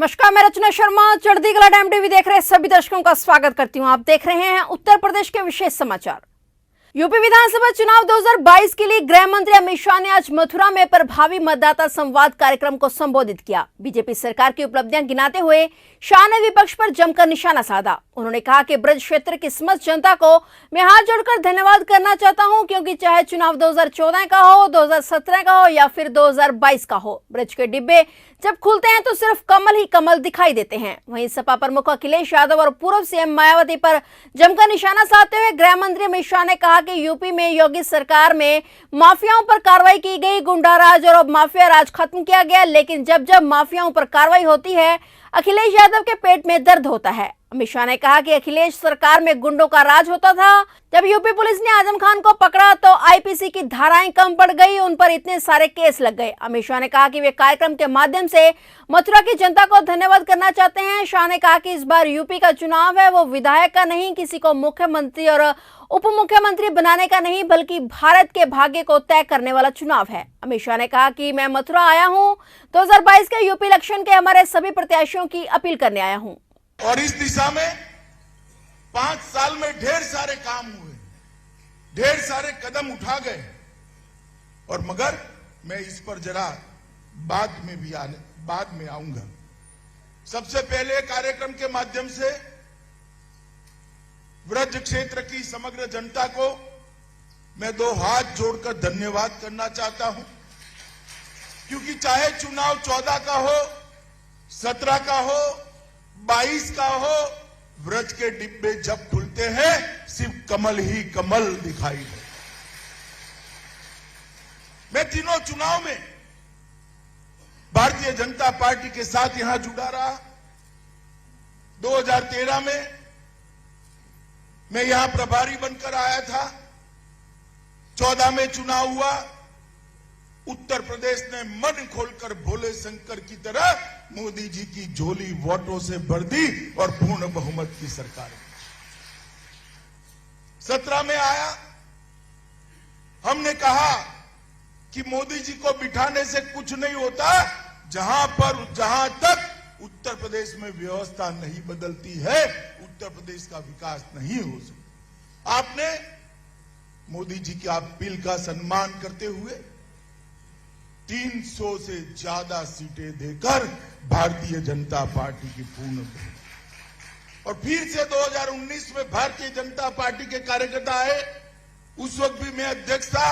नमस्कार, मैं रचना शर्मा चढ़ती कला टाइम टीवी देख रहे सभी दर्शकों का स्वागत करती हूं। आप देख रहे हैं उत्तर प्रदेश के विशेष समाचार। यूपी विधानसभा चुनाव 2022 के लिए गृह मंत्री अमित शाह ने आज मथुरा में प्रभावी मतदाता संवाद कार्यक्रम को संबोधित किया। बीजेपी सरकार की उपलब्धियां गिनाते हुए शाह ने विपक्ष पर जमकर निशाना साधा। उन्होंने कहा कि ब्रज क्षेत्र की समस्त जनता को मैं हाथ जोड़कर धन्यवाद करना चाहता हूं, क्योंकि चाहे चुनाव 2014 का हो, 2017 का हो या फिर 2022 का हो, ब्रज के डिब्बे जब खुलते हैं तो सिर्फ कमल ही कमल दिखाई देते हैं। वहीं सपा प्रमुख अखिलेश यादव और पूर्व सीएम मायावती पर जमकर निशाना साधते हुए गृह मंत्री अमित शाह ने कहा कि यूपी में योगी सरकार में माफियाओं पर कार्रवाई की गई, गुंडा राज और अब माफिया राज खत्म किया गया, लेकिन जब जब माफियाओं पर कार्रवाई होती है अखिलेश यादव के पेट में दर्द होता है। अमित शाह ने कहा कि अखिलेश सरकार में गुंडों का राज होता था। जब यूपी पुलिस ने आजम खान को पकड़ा तो आईपीसी की धाराएं कम पड़ गई, उन पर इतने सारे केस लग गए। अमित शाह ने कहा कि वे कार्यक्रम के माध्यम से मथुरा की जनता को धन्यवाद करना चाहते हैं। शाह ने कहा कि इस बार यूपी का चुनाव है वो विधायक का नहीं, किसी को मुख्यमंत्री और उप मुख्यमंत्री बनाने का नहीं, बल्कि भारत के भाग्य को तय करने वाला चुनाव है। अमित शाह ने कहा कि मैं मथुरा आया हूं, 2022 के यूपी इलेक्शन के हमारे सभी प्रत्याशियों की अपील करने आया हूं। और इस दिशा में 5 साल में ढेर सारे काम हुए, ढेर सारे कदम उठा गए, और मगर मैं इस पर जरा बाद में आऊंगा। सबसे पहले कार्यक्रम के माध्यम से ब्रज क्षेत्र की समग्र जनता को मैं 2 हाथ जोड़कर धन्यवाद करना चाहता हूं, क्योंकि चाहे चुनाव 14 का हो, 17 का हो, 22 का हो, ब्रज के डिब्बे जब खुलते हैं सिर्फ कमल ही कमल दिखाई दे। मैं तीनों चुनाव में भारतीय जनता पार्टी के साथ यहां जुड़ा रहा। 2013 में मैं यहां प्रभारी बनकर आया था। 14 में चुनाव हुआ, उत्तर प्रदेश ने मन खोलकर भोले शंकर की तरह मोदी जी की झोली वोटों से भर दी और पूर्ण बहुमत की सरकार। 17 में आया, हमने कहा कि मोदी जी को बिठाने से कुछ नहीं होता, जहां तक उत्तर प्रदेश में व्यवस्था नहीं बदलती है उत्तर प्रदेश का विकास नहीं हो सकता। आपने मोदी जी की अपील का सम्मान करते हुए 300 से ज्यादा सीटें देकर भारतीय जनता पार्टी की पूर्ण बहुमत। और फिर से 2019 में भारतीय जनता पार्टी के कार्यकर्ता आए, उस वक्त भी मैं अध्यक्ष था।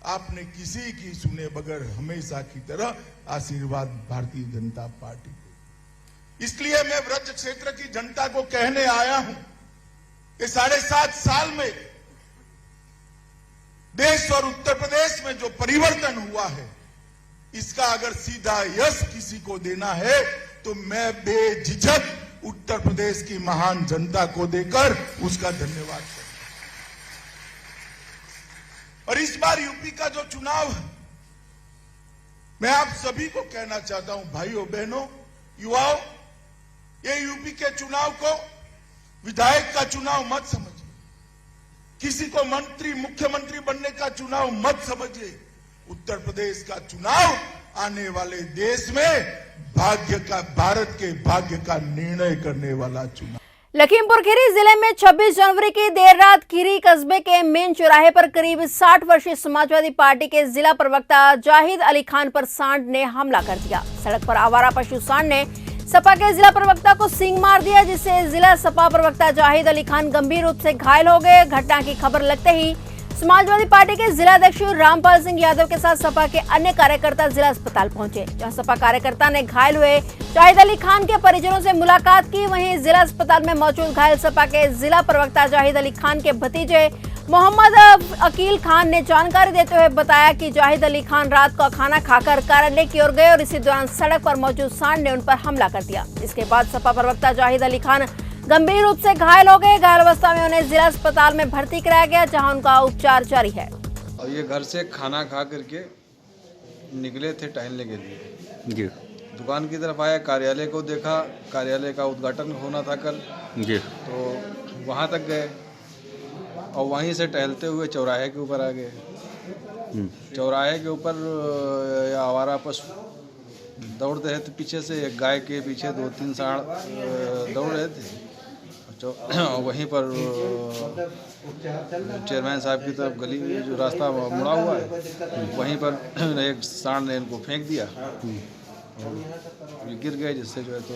आपने किसी की सुने बगैर हमेशा की तरह आशीर्वाद भारतीय जनता पार्टी को। इसलिए मैं ब्रज क्षेत्र की जनता को कहने आया हूं कि 7.5 साल में देश और उत्तर प्रदेश में जो परिवर्तन हुआ है, इसका अगर सीधा यश किसी को देना है तो मैं बेझिझक उत्तर प्रदेश की महान जनता को देकर उसका धन्यवाद करूंगा। और इस बार यूपी का जो चुनाव है, मैं आप सभी को कहना चाहता हूं, भाइयों बहनों युवाओं, ये यूपी के चुनाव को विधायक का चुनाव मत समझिए, किसी को मंत्री मुख्यमंत्री बनने का चुनाव मत समझिए। उत्तर प्रदेश का चुनाव आने वाले देश में भारत के भाग्य का निर्णय करने वाला चुनाव। लखीमपुर खीरी जिले में 26 जनवरी की देर रात खीरी कस्बे के मेन चौराहे पर करीब 60 वर्षीय समाजवादी पार्टी के जिला प्रवक्ता जाहिद अली खान पर सांड ने हमला कर दिया। सड़क पर आवारा पशु सांड ने सपा के जिला प्रवक्ता को सींग मार दिया, जिससे जिला सपा प्रवक्ता जाहिद अली खान गंभीर रूप से घायल हो गए। घटना की खबर लगते ही समाजवादी पार्टी के जिला अध्यक्ष रामपाल सिंह यादव के साथ सपा के अन्य कार्यकर्ता जिला अस्पताल पहुंचे, जहां सपा कार्यकर्ता ने घायल हुए जाहिद अली खान के परिजनों से मुलाकात की। वहीं जिला अस्पताल में मौजूद घायल सपा के जिला प्रवक्ता जाहिद अली खान के भतीजे मोहम्मद अकील खान ने जानकारी देते हुए बताया कि जाहिद अली खान रात को खाना खाकर कार्यालय की ओर गए और इसी दौरान सड़क पर मौजूद सांड ने उन पर हमला कर दिया। इसके बाद सपा प्रवक्ता जाहिद अली खान गंभीर रूप से घायल हो गए। घायल अवस्था में उन्हें जिला अस्पताल में भर्ती कराया गया, जहां उनका उपचार जारी है। और ये घर से खाना खा करके निकले थे टहलने के लिए जी। दुकान की तरफ आया, कार्यालय को देखा, कार्यालय का उद्घाटन होना था कल जी, तो वहाँ तक गए और वहीं से टहलते हुए चौराहे के ऊपर आ गए। चौराहे के ऊपर आवारा पशु दौड़ते रहे तो पीछे से एक गाय के पीछे 2-3 सांड दौड़ रहे थे। वहीं पर चेयरमैन साहब की तरफ गली जो रास्ता मुड़ा हुआ है वहीं पर एक सांड ने इनको फेंक दिया और ये गिर गए, जिससे जो है तो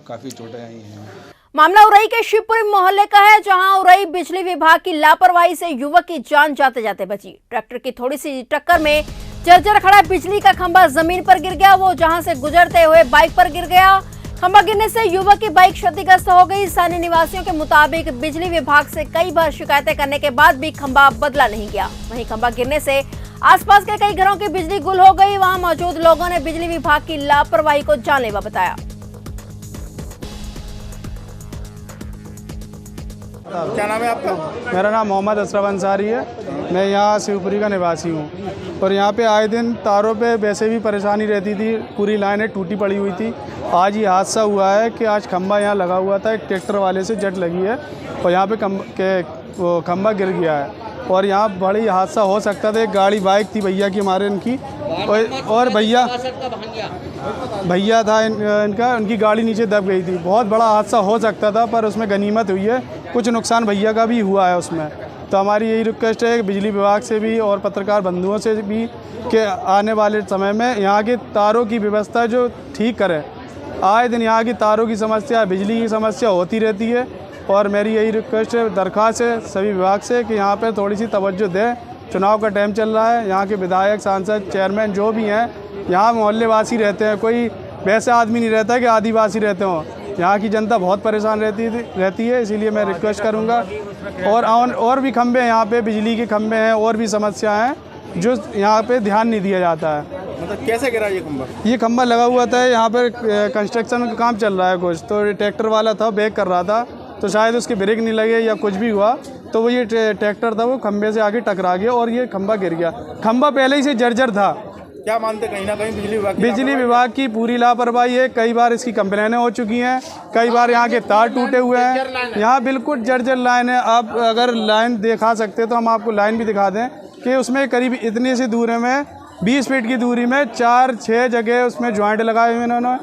काफ़ी चोटें आई हैं। मामला उरई के शिवपुरी मोहल्ले का है, जहां उरई बिजली विभाग की लापरवाही से युवक की जान जाते जाते बची। ट्रैक्टर की थोड़ी सी टक्कर में जर्जर खड़ा बिजली का खंभा जमीन पर गिर गया। वो जहां से गुजरते हुए बाइक पर गिर गया। खंभा गिरने से युवक की बाइक क्षतिग्रस्त हो गई। स्थानीय निवासियों के मुताबिक बिजली विभाग से कई बार शिकायतें करने के बाद भी खंभा बदला नहीं गया। वहीं खंभा गिरने से आसपास के कई घरों की बिजली गुल हो गई। वहां मौजूद लोगों ने बिजली विभाग की लापरवाही को जानलेवा बताया। क्या नाम है आपका? मेरा नाम मोहम्मद अशरफ अंसारी है। मैं यहाँ शिवपुरी का निवासी हूँ और यहाँ पे आए दिन तारों पे वैसे भी परेशानी रहती थी, पूरी लाइनें टूटी पड़ी हुई थी। आज ये हादसा हुआ है कि आज खंभा यहाँ लगा हुआ था, एक ट्रैक्टर वाले से जट लगी है और यहाँ पे खंभा गिर गया है और यहाँ बड़ी हादसा हो सकता था। एक गाड़ी बाइक थी भैया की, हमारे इनकी, और भैया था इनका, उनकी गाड़ी नीचे दब गई थी। बहुत बड़ा हादसा हो सकता था पर उसमें गनीमत हुई है। कुछ नुकसान भैया का भी हुआ है उसमें। तो हमारी यही रिक्वेस्ट है कि बिजली विभाग से भी और पत्रकार बंधुओं से भी कि आने वाले समय में यहाँ के तारों की व्यवस्था जो ठीक करें। आए दिन यहाँ की तारों की समस्या, बिजली की समस्या होती रहती है और मेरी यही रिक्वेस्ट है, दरख्वास्त है सभी विभाग से कि यहाँ पर थोड़ी सी तवज्जो दें। चुनाव का टाइम चल रहा है, यहाँ के विधायक, सांसद, चेयरमैन जो भी हैं यहाँ मोहल्लेवासी रहते हैं, कोई वैसा आदमी नहीं रहता है कि आदिवासी रहते हों। यहाँ की जनता बहुत परेशान रहती है, इसीलिए मैं रिक्वेस्ट करूँगा। और भी खंभे यहाँ पे बिजली के खंभे हैं, और भी समस्या हैं जो यहाँ पे ध्यान नहीं दिया जाता है। मतलब कैसे गिरा ये खंभा? ये खंभा लगा हुआ था, यहाँ पर कंस्ट्रक्शन का काम चल रहा है कुछ, तो ट्रैक्टर वाला था, बैक कर रहा था, तो शायद उसके ब्रेक नहीं लगे या कुछ भी हुआ, तो वो ये ट्रैक्टर था वो खंभे से आगे टकरा गया और ये खंभा गिर गया। खंभा पहले ही से जर्जर था। क्या मानते कहीं ना कहीं बिजली विभाग की पूरी लापरवाही है। कई बार इसकी कंप्लेनें हो चुकी हैं, कई बार यहाँ के तार टूटे हुए हैं। यहाँ बिल्कुल जर्जर लाइन है। आप अगर लाइन दिखा सकते तो हम आपको लाइन भी दिखा दें कि उसमें करीब इतनी सी दूरी में 20 फीट की दूरी में 4-6 जगह उसमें ज्वाइंट लगाए हुए इन्होंने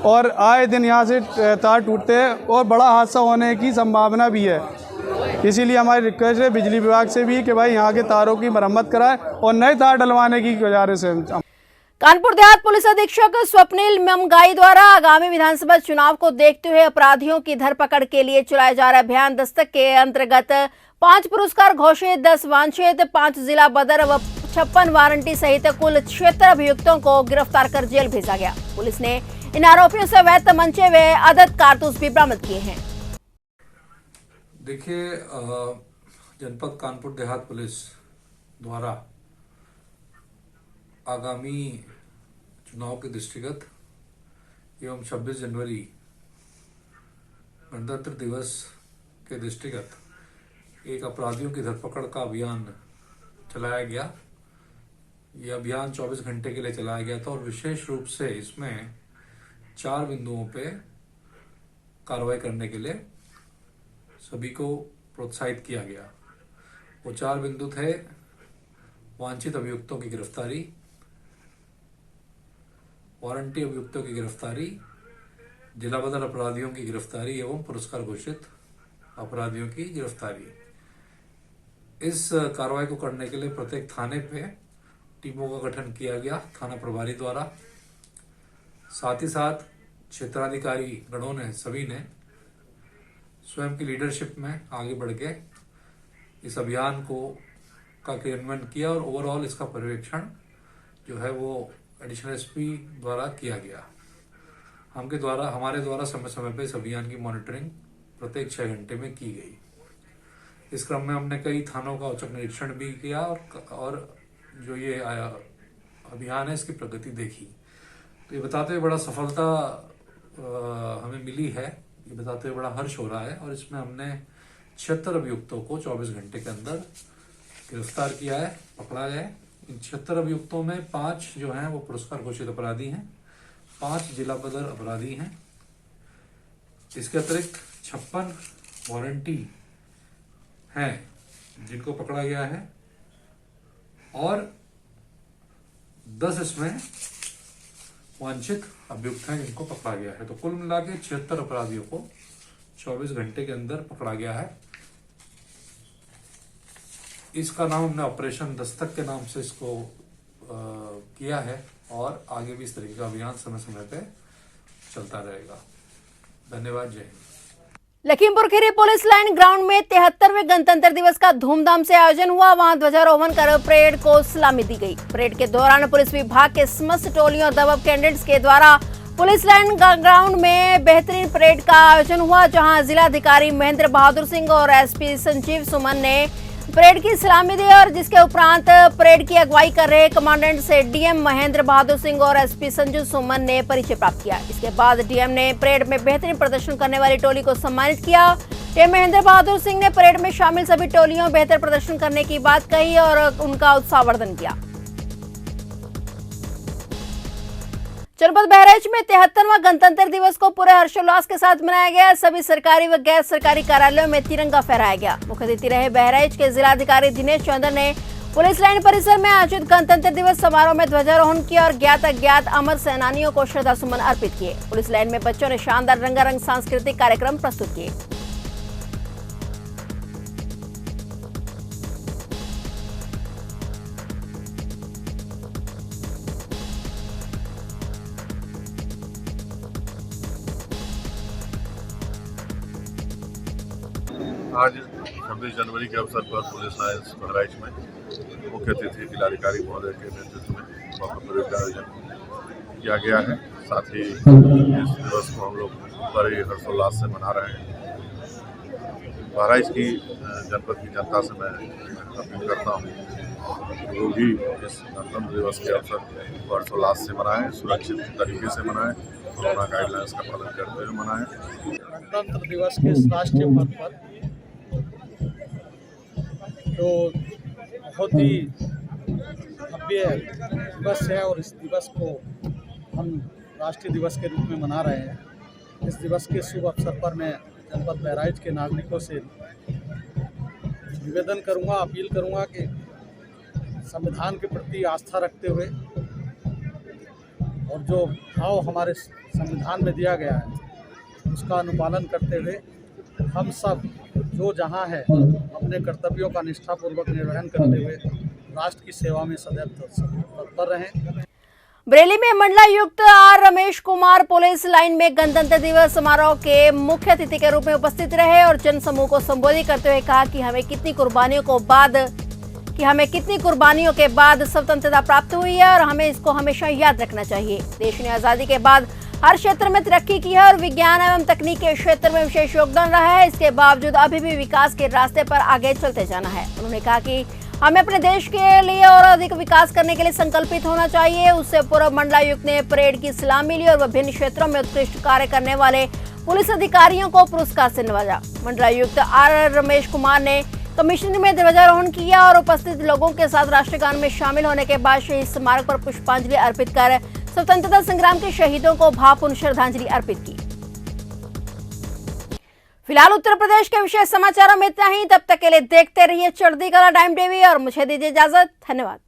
और आए दिन यहाँ से तार टूटते हैं और बड़ा हादसा होने की संभावना भी है। इसीलिए हमारी रिक्वेस्ट है बिजली विभाग से भी कि भाई यहाँ के तारों की मरम्मत कराए और नए तार डलवाने की गुजारिश है। कानपुर देहात पुलिस अधीक्षक स्वप्निल ममगाई द्वारा आगामी विधानसभा चुनाव को देखते हुए अपराधियों की धरपकड़ के लिए चलाए जा रहे अभियान दस्तक के अंतर्गत 5 पुरस्कार घोषित, 10 वांछित, 5 जिला बदर व 56 वारंटी सहित कुल 76 अभियुक्तों को गिरफ्तार कर जेल भेजा गया। पुलिस ने इन आरोपियों से अवैध तमंचे व अदद कारतूस भी बरामद किए हैं। देखिए, जनपद कानपुर देहात पुलिस द्वारा आगामी चुनाव के दृष्टिगत एवं 26 जनवरी गणतंत्र दिवस के दृष्टिगत एक अपराधियों की धरपकड़ का अभियान चलाया गया। यह अभियान 24 घंटे के लिए चलाया गया था और विशेष रूप से इसमें 4 बिंदुओं पे कार्रवाई करने के लिए सभी को प्रोत्साहित किया गया। वो 4 बिंदु थे: वांछित अभियुक्तों की गिरफ्तारी, वारंटी अभियुक्तों की गिरफ्तारी, जिला बदर अपराधियों की गिरफ्तारी एवं पुरस्कार घोषित अपराधियों की गिरफ्तारी। इस कार्रवाई को करने के लिए प्रत्येक थाने पे टीमों का गठन किया गया थाना प्रभारी द्वारा। साथ ही साथ क्षेत्राधिकारी गणों ने, सभी ने स्वयं की लीडरशिप में आगे बढ़ के इस अभियान का क्रियान्वयन किया और ओवरऑल इसका पर्यवेक्षण जो है वो एडिशनल एसपी द्वारा किया गया। हमारे द्वारा समय समय पे इस अभियान की मॉनिटरिंग प्रत्येक 6 घंटे में की गई। इस क्रम में हमने कई थानों का औचक निरीक्षण भी किया और जो ये अभियान है इसकी प्रगति देखी। तो ये बताते हुए बड़ा सफलता हमें मिली है, ये बताते हुए बड़ा हर्ष हो रहा है और इसमें हमने 76 अभियुक्तों को 24 घंटे के अंदर गिरफ्तार किया है, पकड़ा है। इन 76 अभियुक्तों में 5 जो हैं वो पुरस्कार घोषित अपराधी हैं, 5 जिला बदर अपराधी हैं। इसके अतिरिक्त 56 वारंटी हैं जिनको पकड़ा गया है और 10 इसमें वांछित अभियुक्त हैं जिनको पकड़ा गया है। तो कुल मिला के 76 अपराधियों को 24 घंटे के अंदर पकड़ा गया है। इसका नाम हमने ऑपरेशन दस्तक के नाम से इसको किया है और आगे भी इस तरीके का अभियान समय समय पे चलता रहेगा। धन्यवाद। जय Hind. Lakhimpur Kheri police line ground में 73वें गणतंत्र दिवस का धूमधाम से आयोजन हुआ। वहां ध्वजारोहण कर परेड को सलामी दी गई। परेड के दौरान पुलिस विभाग के समस्त टोलियों और दबंग कैडेट्स के द्वारा पुलिस लाइन ग्राउंड में बेहतरीन परेड का आयोजन हुआ, जहां जिलाधिकारी महेंद्र बहादुर सिंह और एसपी संजीव सुमन ने परेड की सलामी दी और जिसके उपरांत परेड की अगुवाई कर रहे कमांडेंट से डीएम महेंद्र बहादुर सिंह और एसपी संजू सुमन ने परिचय प्राप्त किया। इसके बाद डीएम ने परेड में बेहतरीन प्रदर्शन करने वाली टोली को सम्मानित किया। डीएम महेंद्र बहादुर सिंह ने परेड में शामिल सभी टोलियों बेहतर प्रदर्शन करने की बात कही और उनका उत्साहवर्धन किया। जनपद बहराइच में 73वां गणतंत्र दिवस को पूरे हर्षोल्लास के साथ मनाया गया। सभी सरकारी व गैर सरकारी कार्यालयों में तिरंगा फहराया गया। मुख्य अतिथि रहे बहराइच के जिलाधिकारी दिनेश चंद्र ने पुलिस लाइन परिसर में आयोजित गणतंत्र दिवस समारोह में ध्वजारोहण किया और ज्ञात अज्ञात अमर सेनानियों को श्रद्धासुमन अर्पित किए। पुलिस लाइन में बच्चों ने शानदार रंगारंग सांस्कृतिक कार्यक्रम प्रस्तुत किए। आज 26 जनवरी के अवसर पर पुलिस लाइन बहराइच में मुख्य अतिथि जिलाधिकारी महोदय के नेतृत्व में भव्य परेड का आयोजन किया गया है। साथ ही इस दिवस को हम लोग बड़े हर्षोल्लास से मना रहे हैं। बहराइच की जनपद की जनता से मैं अपील करता हूँ कि वो भी इस गणतंत्र दिवस के अवसर को हर्षोल्लास से मनाएं, सुरक्षित तरीके से मनाएं, कोरोना गाइडलाइंस का पालन करते हुए मनाएं। गणतंत्र दिवस के इस राष्ट्रीय पर्व पर जो बहुत ही भव्य दिवस है और इस दिवस को हम राष्ट्रीय दिवस के रूप में मना रहे हैं। इस दिवस के शुभ अवसर पर मैं जनपद बहराइच के नागरिकों से निवेदन करूंगा, अपील करूंगा कि संविधान के प्रति आस्था रखते हुए और जो भाव हमारे संविधान में दिया गया है उसका अनुपालन करते हुए हम सब जो जहां है अपने कर्तव्यों का निष्ठापूर्वक निर्वहन करते हुए राष्ट्र की सेवा में सदैव तत्पर रहें। बरेली में मंडलायुक्त R Ramesh Kumar police line में गणतंत्र दिवस समारोह के मुख्य अतिथि के रूप में उपस्थित रहे और जनसमूह को संबोधित करते हुए कहा कि हमें कितनी कुर्बानियों के बाद स्वतंत्रता प्राप्त हुई है और हमें इसको हमेशा याद रखना चाहिए। देश ने आजादी के बाद हर क्षेत्र में तरक्की की है और विज्ञान एवं तकनीक के क्षेत्र में विशेष योगदान रहा है। इसके बावजूद अभी भी विकास के रास्ते पर आगे चलते जाना है। उन्होंने कहा कि हमें अपने देश के लिए और अधिक विकास करने के लिए संकल्पित होना चाहिए। उससे पूर्व मंडलायुक्त ने परेड की सलामी ली और विभिन्न क्षेत्रों में उत्कृष्ट कार्य करने वाले पुलिस अधिकारियों को पुरस्कार से नवाजा। मंडलायुक्त आर रमेश कुमार ने कमिश्नरी में ध्वजारोहण किया और उपस्थित लोगों के साथ राष्ट्रगान में शामिल होने के बाद शहीद स्मारक पर पुष्पांजलि अर्पित कर स्वतंत्रता संग्राम के शहीदों को भावपूर्ण श्रद्धांजलि अर्पित की। फिलहाल उत्तर प्रदेश के विशेष समाचारों में इतना ही। तब तक के लिए देखते रहिए चढ़ती कला टाइम टीवी और मुझे दीजिए इजाजत। धन्यवाद।